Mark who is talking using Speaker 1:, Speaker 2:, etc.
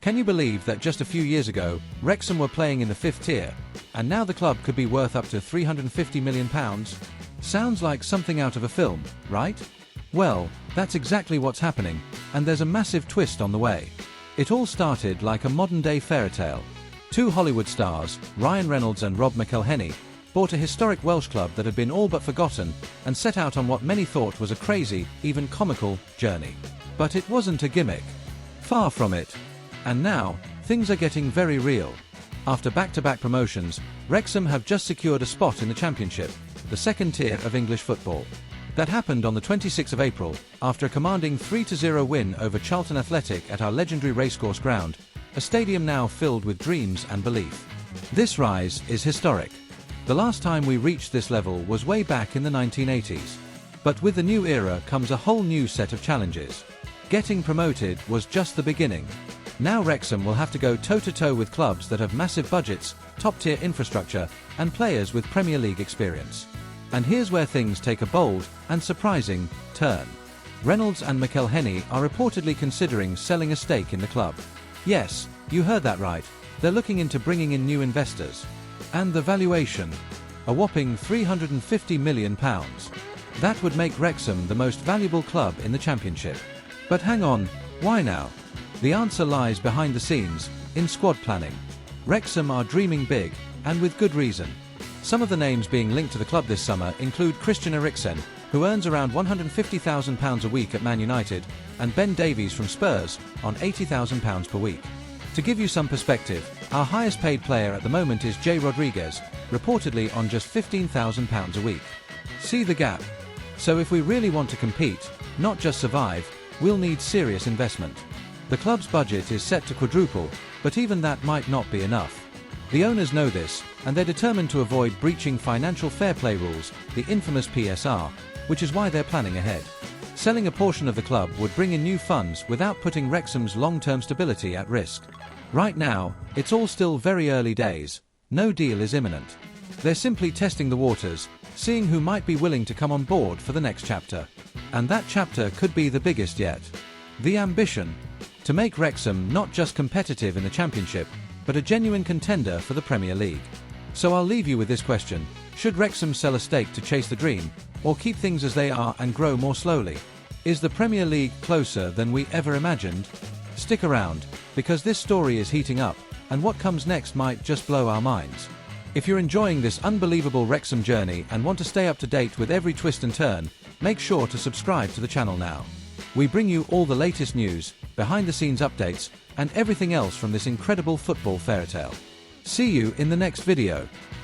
Speaker 1: Can you believe that just a few years ago, Wrexham were playing in the 5th tier, and now the club could be worth up to £350 million? Sounds like something out of a film, right? Well, that's exactly what's happening, and there's a massive twist on the way. It all started like a modern-day fairy tale. Two Hollywood stars, Ryan Reynolds and Mcelhenney, bought a historic Welsh club that had been all but forgotten and set out on what many thought was a crazy, even comical, journey. But it wasn't a gimmick. Far from it. And now, things are getting very real. After back-to-back promotions, Wrexham have just secured a spot in the Championship, the 2nd tier of English football. That happened on the 26th of April, after a commanding 3-0 win over Charlton Athletic at our legendary racecourse ground, a stadium now filled with dreams and belief. This rise is historic. The last time we reached this level was way back in the 1980s. But with the new era comes a whole new set of challenges. Getting promoted was just the beginning. Now Wrexham will have to go toe-to-toe with clubs that have massive budgets, top-tier infrastructure, and players with Premier League experience. And here's where things take a bold and surprising turn. Reynolds and Mcelhenney are reportedly considering selling a stake in the club. Yes, you heard that right. They're looking into bringing in new investors. And the valuation? A whopping £350 million. That would make Wrexham the most valuable club in the Championship. But hang on, why now? The answer lies behind the scenes, in squad planning. Wrexham are dreaming big, and with good reason. Some of the names being linked to the club this summer include Christian Eriksen, who earns around £150,000 a week at Man United, and Ben Davies from Spurs, on £80,000 per week. To give you some perspective, our highest paid player at the moment is Jay Rodriguez, reportedly on just £15,000 a week. See the gap? So if we really want to compete, not just survive, we'll need serious investment. The club's budget is set to quadruple, but even that might not be enough. The owners know this, and they're determined to avoid breaching financial fair play rules, the infamous PSR, which is why they're planning ahead. Selling a portion of the club would bring in new funds without putting Wrexham's long-term stability at risk. Right now, it's all still very early days. No deal is imminent. They're simply testing the waters, seeing who might be willing to come on board for the next chapter. And that chapter could be the biggest yet. The ambition: to make Wrexham not just competitive in the Championship, but a genuine contender for the Premier League. So I'll leave you with this question: should Wrexham sell a stake to chase the dream, or keep things as they are and grow more slowly? Is the Premier League closer than we ever imagined? Stick around, because this story is heating up, and what comes next might just blow our minds. If you're enjoying this unbelievable Wrexham journey and want to stay up to date with every twist and turn, make sure to subscribe to the channel now. We bring you all the latest news, behind-the-scenes updates, and everything else from this incredible football fairytale. See you in the next video.